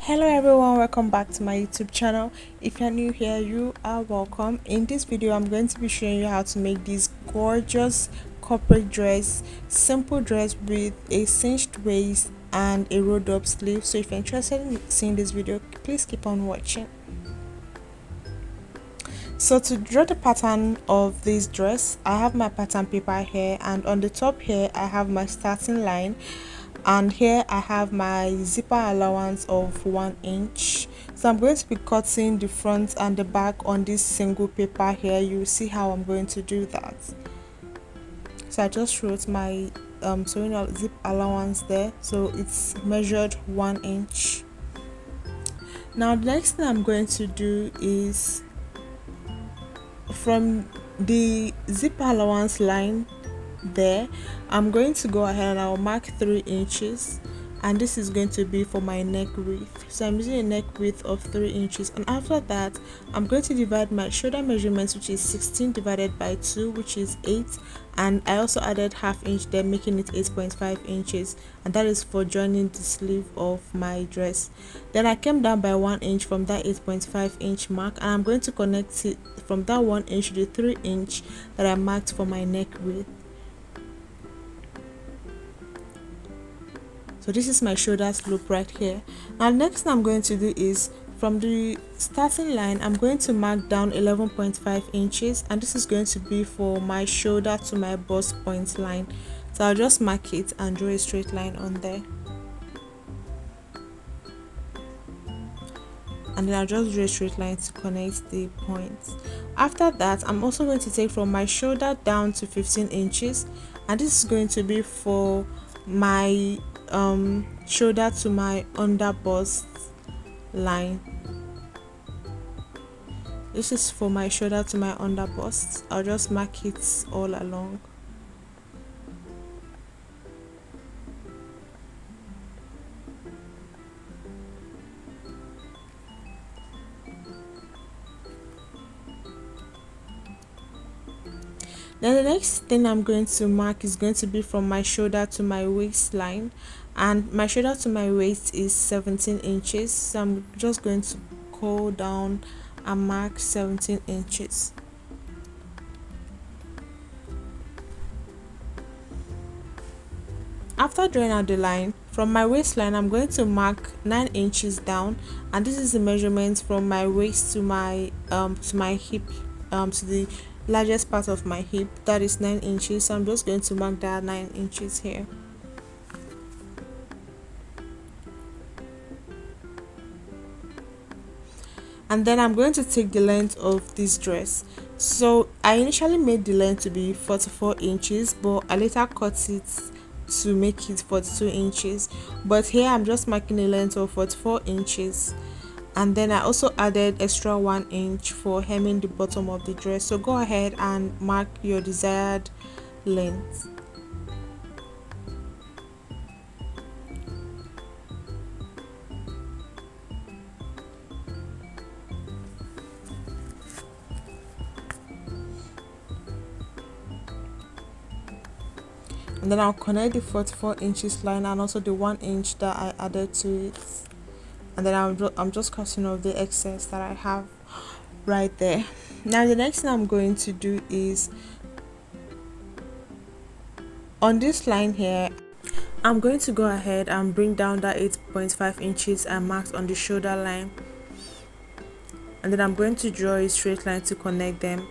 Hello everyone, welcome back to my YouTube channel. If you're new here, you are welcome. In this video I'm going to be showing you how to make this gorgeous corporate dress, simple dress with a cinched waist and a rolled up sleeve. So if you're interested in seeing this video, please keep on watching. So to draw the pattern of this dress, I have my pattern paper here, and on the top here I have my starting line, and here I have my zipper allowance of 1 inch. So I'm going to be cutting the front and the back on this single paper here. You will see how I'm going to do that. So I just wrote my sewing zip allowance there, so it's measured 1 inch. Now the next thing I'm going to do is, from the zip allowance line there, I'm going to go ahead and I'll mark 3 inches, and this is going to be for my neck width. So I'm using a neck width of 3 inches, and after that I'm going to divide my shoulder measurements, which is 16 divided by 2, which is 8, and I also added half inch there, making it 8.5 inches, and that is for joining the sleeve of my dress. Then I came down by 1 inch from that 8.5 inch mark, and I'm going to connect it from that 1 inch to the 3 inch that I marked for my neck width. So this is my shoulder slope right here. Now next thing I'm going to do is, from the starting line I'm going to mark down 11.5 inches, and this is going to be for my shoulder to my bust point line. So I'll just mark it and draw a straight line on there, and then I'll just draw a straight line to connect the points. After that I'm also going to take from my shoulder down to 15 inches, and this is going to be for my shoulder to my underbust line. This is for my shoulder to my underbust. I'll just mark it all along. Then the next thing I'm going to mark is going to be from my shoulder to my waistline, and my shoulder to my waist is 17 inches. So I'm just going to go down and mark 17 inches. After drawing out the line, from my waistline I'm going to mark 9 inches down, and this is the measurement from my waist to my hip, to the largest part of my hip, that is 9 inches. So I'm just going to mark that 9 inches here. And then I'm going to take the length of this dress. So I initially made the length to be 44 inches, but I later cut it to make it 42 inches. But here I'm just marking a length of 44 inches, and then I also added extra 1 inch for hemming the bottom of the dress. So go ahead and mark your desired length. And then I'll connect the 44 inches line and also the 1 inch that I added to it, and then I'm just cutting off the excess that I have right there. Now the next thing I'm going to do is, on this line here I'm going to go ahead and bring down that 8.5 inches I marked on the shoulder line, and then I'm going to draw a straight line to connect them.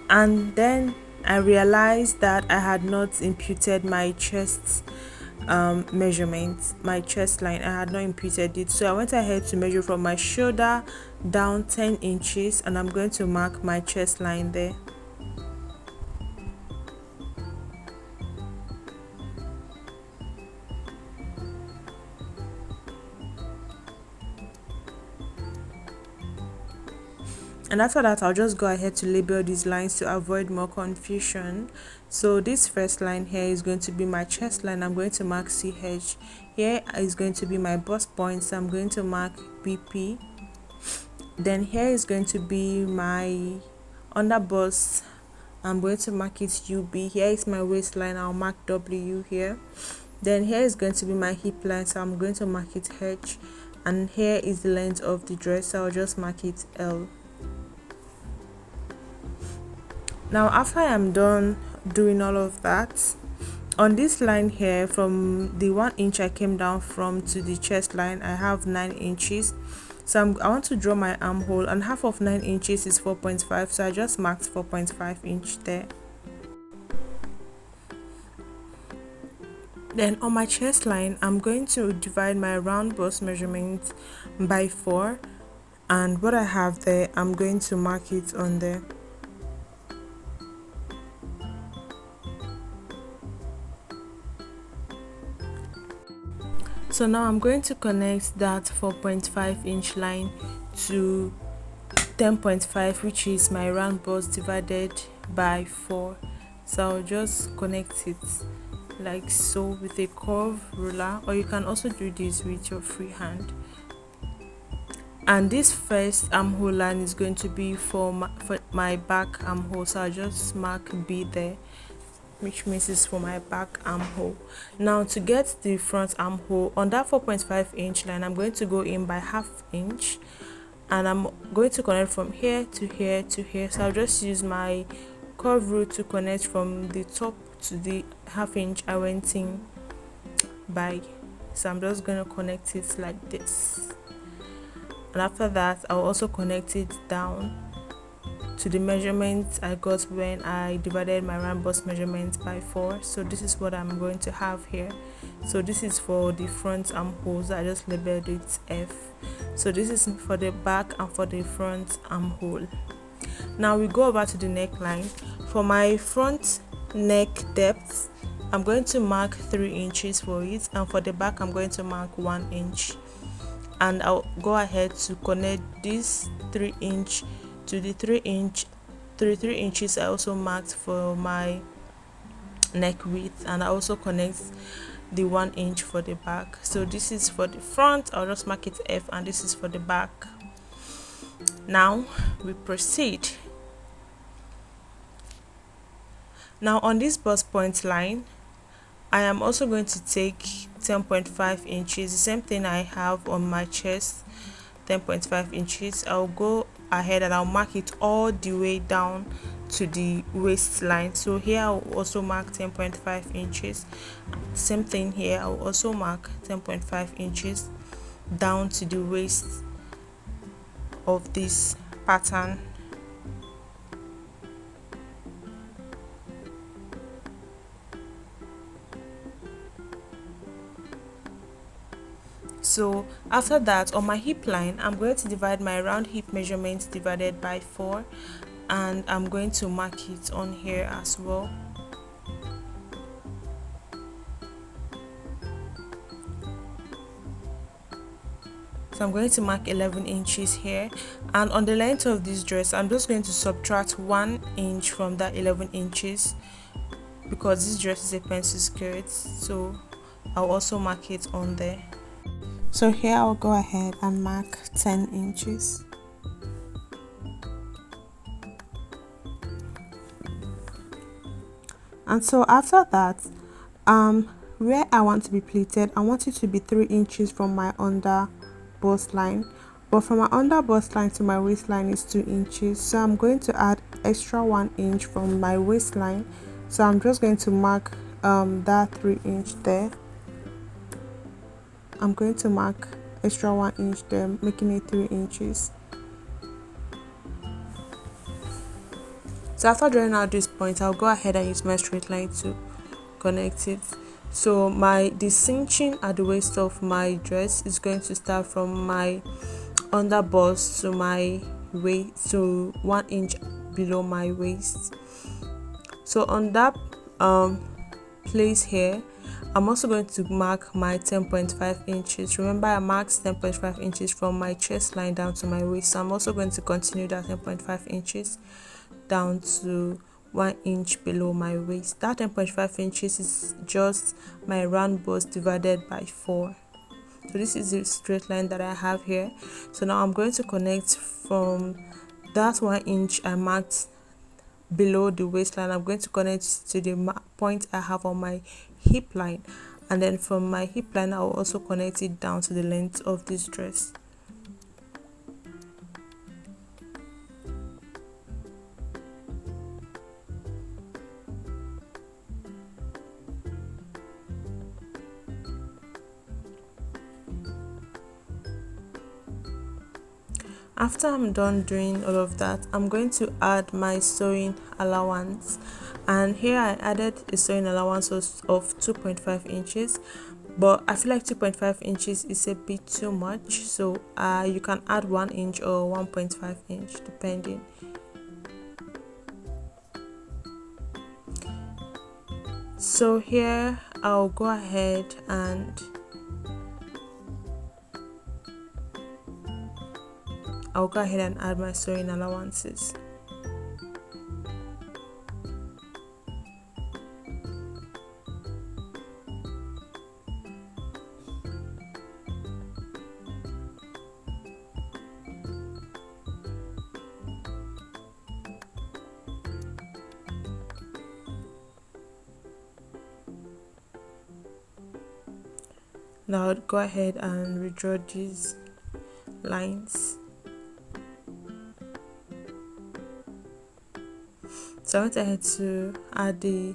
And then I realized that I had not imputed my chest measurement, my chest line. I had not imputed it, so I went ahead to measure from my shoulder down 10 inches, and I'm going to mark my chest line there. And after that I'll just go ahead to label these lines to avoid more confusion. So this first line here is going to be my chest line. I'm going to mark CH. Here is going to be my bust point, so I'm going to mark BP. Then here is going to be my underbust. I'm going to mark it UB. Here is my waistline. I'll mark W here. Then here is going to be my hip line, so I'm going to mark it H, and here is the length of the dress, so I'll just mark it L. Now after I'm done doing all of that, on this line here, from the 1 inch I came down from to the chest line, I have 9 inches. So I want to draw my armhole, and half of 9 inches is 4.5, so I just marked 4.5 inch there. Then on my chest line, I'm going to divide my round bust measurement by 4, and what I have there, I'm going to mark it on there. So now I'm going to connect that 4.5 inch line to 10.5, which is my round bust divided by 4. So I'll just connect it like so with a curve ruler, or you can also do this with your free hand. And this first armhole line is going to be for my back armhole, so I'll just mark B there, which means it's for my back armhole. Now to get the front armhole, on that 4.5 inch line, I'm going to go in by ½ inch, and I'm going to connect from here to here to here. So I'll just use my curve rule to connect from the top to the ½ inch I went in by. So I'm just going to connect it like this, and after that I'll also connect it down to the measurement I got when I divided my round bust measurement by 4. So this is what I'm going to have here. So this is for the front armholes, I just labeled it F. So this is for the back and for the front armhole. Now we go over to the neckline. For my front neck depth, I'm going to mark 3 inches for it, and for the back I'm going to mark 1 inch, and I'll go ahead to connect this 3 inch to the 3 inches I also marked for my neck width, and I also connect the 1 inch for the back. So this is for the front, I'll just mark it F, and this is for the back. Now we proceed. Now on this bust point line, I am also going to take 10.5 inches, the same thing I have on my chest, 10.5 inches. I'll go ahead and I'll mark it all the way down to the waistline. So here I'll also mark 10.5 inches. Same thing here, I'll also mark 10.5 inches down to the waist of this pattern. So after that, on my hip line, I'm going to divide my round hip measurement divided by 4, and I'm going to mark it on here as well. So I'm going to mark 11 inches here, and on the length of this dress, I'm just going to subtract 1 inch from that 11 inches because this dress is a pencil skirt, so I'll also mark it on there. So here I'll go ahead and mark 10 inches. And so after that, where I want to be pleated, I want it to be 3 inches from my under bust line, but from my under bust line to my waistline is 2 inches. So I'm going to add extra 1 inch from my waistline. So I'm just going to mark that 3 inch there. I'm going to mark extra 1 inch there, making it 3 inches. So after drawing out this point, I'll go ahead and use my straight line to connect it. So the cinching at the waist of my dress is going to start from my under bust to my waist, to 1 inch below my waist. So on that place here, I'm also going to mark my 10.5 inches. Remember, I marked 10.5 inches from my chest line down to my waist, so I'm also going to continue that 10.5 inches down to 1 inch below my waist. That 10.5 inches is just my round bust divided by 4. So this is the straight line that I have here. So now I'm going to connect from that 1 inch I marked below the waistline. I'm going to connect to the point I have on my hip line, and then from my hip line I'll also connect it down to the length of this dress. After I'm done doing all of that, I'm going to add my sewing allowance, and here I added a sewing allowance of 2.5 inches, but I feel like 2.5 inches is a bit too much, so you can add 1 inch or 1.5 inch depending. So here I'll go ahead and add my sewing allowances. Now I'll go ahead and redraw these lines. So I went ahead to add the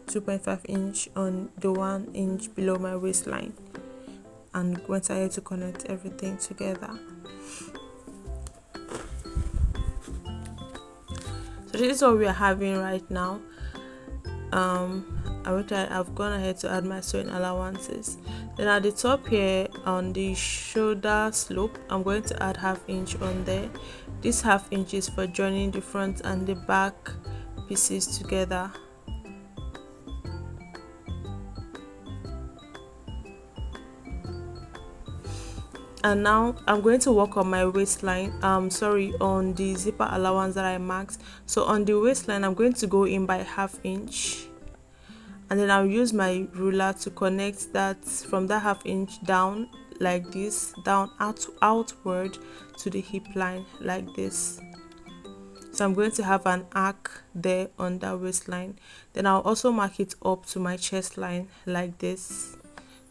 2.5 inch on the 1 inch below my waistline and went ahead to connect everything together. So this is what we are having right now. I've gone ahead to add my sewing allowances. Then at the top here on the shoulder slope, I'm going to add ½ inch on there. This ½ inch is for joining the front and the back pieces together. And now I'm going to work on my waistline, on the zipper allowance that I marked. So on the waistline I'm going to go in by ½ inch, and then I'll use my ruler to connect that from that ½ inch down like this, down outward to the hip line like this. So I'm going to have an arc there on that waistline. Then I'll also mark it up to my chest line like this.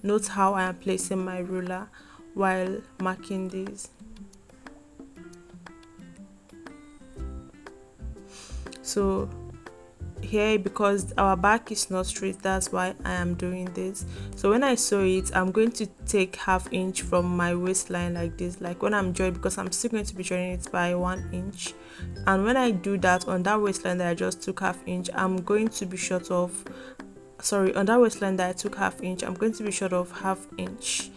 Note how I am placing my ruler while marking these. So here, because our back is not straight, that's why I am doing this. So when I sew it, I'm going to take ½ inch from my waistline like this, like when I'm joining, because I'm still going to be joining it by 1 inch. And when I do that on that waistline that I just took ½ inch, I'm going to be short of on that waistline that I took ½ inch, I'm going to be short of ½ inch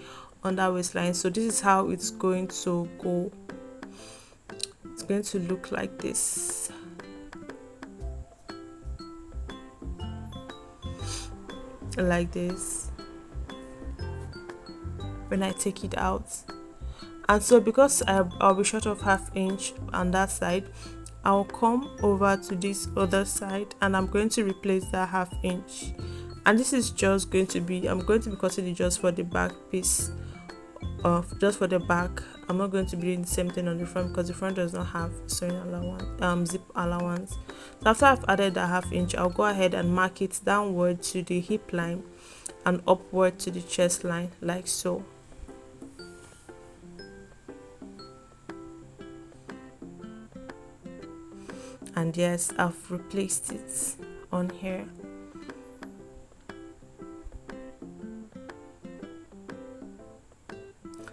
on that waistline. So this is how it's going to go. It's going to look like this. Like this when I take it out. And so because I'll be short of ½ inch on that side, I'll come over to this other side and I'm going to replace that ½ inch. And this is just going to be, I'm going to be cutting it just for the back piece, just for the back. I'm not going to be doing the same thing on the front because the front does not have sewing allowance, zip allowance. So after I've added that ½ inch, I'll go ahead and mark it downward to the hip line and upward to the chest line like so. And yes, I've replaced it on here.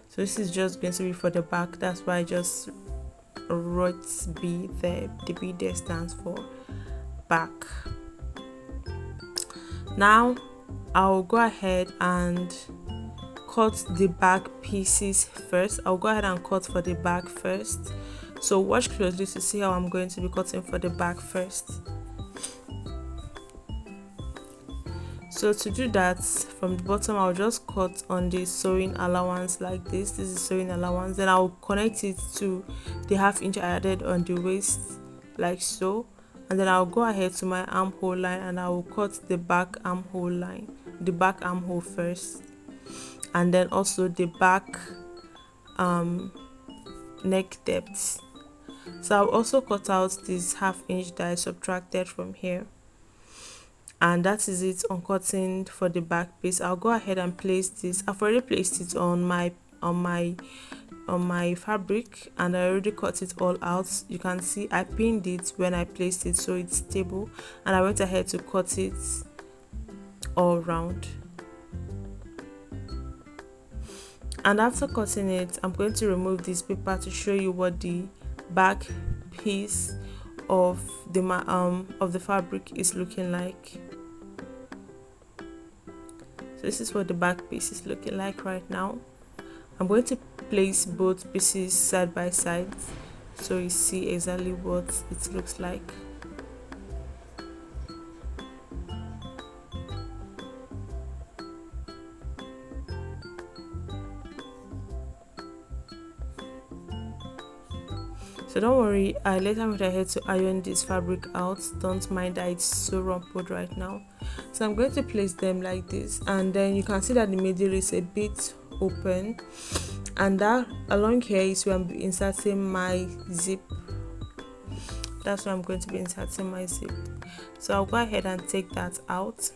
So this is just going to be for the back. That's why I just wrote B there. The B there stands for back. Now I'll go ahead and cut the back pieces first. I'll go ahead and cut for the back first. So watch closely to see how I'm going to be cutting for the back first. So to do that, from the bottom I'll just cut on the sewing allowance like this. This is sewing allowance. Then I'll connect it to the ½ inch I added on the waist like so. And then I'll go ahead to my armhole line and I will cut the back armhole line, the back armhole first, and then also the back neck depth. So I'll also cut out this ½ inch that I subtracted from here. And that is it on cutting for the back piece. I'll go ahead and place this. I've already placed it on my fabric, and I already cut it all out. You can see I pinned it when I placed it so it's stable, and I went ahead to cut it all round. And after cutting it, I'm going to remove this paper to show you what the back piece of the fabric is looking like. So this is what the back piece is looking like right now. I'm going to place both pieces side by side so you see exactly what it looks like. So don't worry, I later went ahead to iron this fabric out. Don't mind that it's so rumpled right now. So I'm going to place them like this, and then you can see that the middle is a bit open, and that along here is where I'm inserting my zip. That's where I'm going to be inserting my zip. So I'll go ahead and take that out,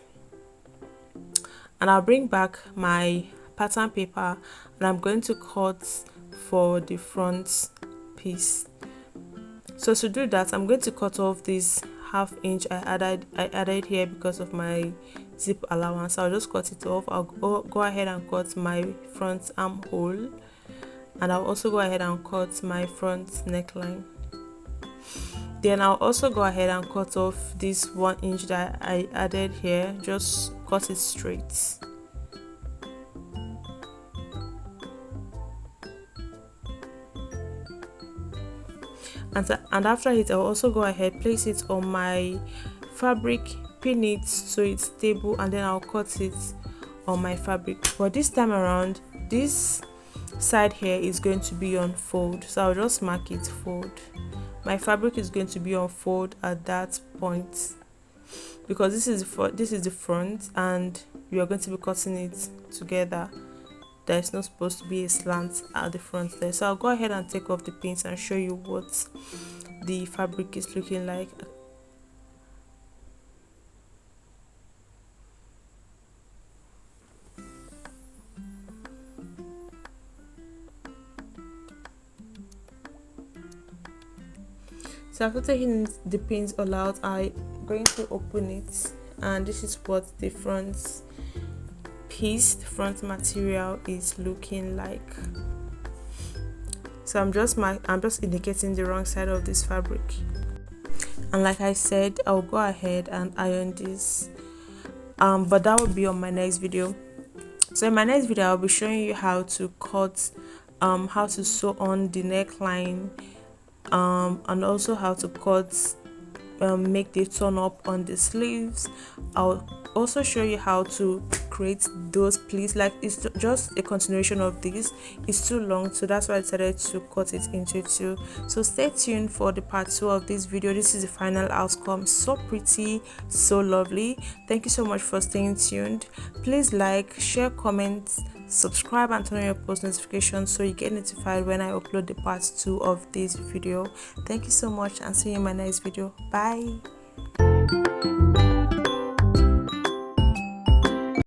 and I'll bring back my pattern paper, and I'm going to cut for the front piece. So to do that, I'm going to cut off this ½ inch I added here because of my zip allowance. I'll just cut it off. I'll go ahead and cut my front armhole, and I'll also go ahead and cut my front neckline. Then I'll also go ahead and cut off this 1 inch that I added here. Just cut it straight. And after it, I'll also go ahead, place it on my fabric, pin it so it's stable, and then I'll cut it on my fabric. But this time around, this side here is going to be on fold, so I'll just mark it fold. My fabric is going to be on fold at that point because this is the front, and we are going to be cutting it together. There's not supposed to be a slant at the front there. So I'll go ahead and take off the pins and show you what the fabric is looking like. So after taking the pins all out, I'm going to open it, and this is what the front piece, the front material is looking like. So I'm just indicating the wrong side of this fabric, and like I said, I'll go ahead and iron this, but that will be on my next video. So in my next video, I'll be showing you how to cut, how to sew on the neckline, and also how to cut, make the turn up on the sleeves. I'll also show you how to create those pleats. Like, it's just a continuation of this. It's too long, so that's why I decided to cut it into two. So stay tuned for the part 2 of this video. This is the final outcome. So pretty, so lovely. Thank you so much for staying tuned. Please like, share, comment, subscribe, and turn on your post notifications so you get notified when I upload the part 2 of this video. Thank you so much, and see you in my next video. Bye.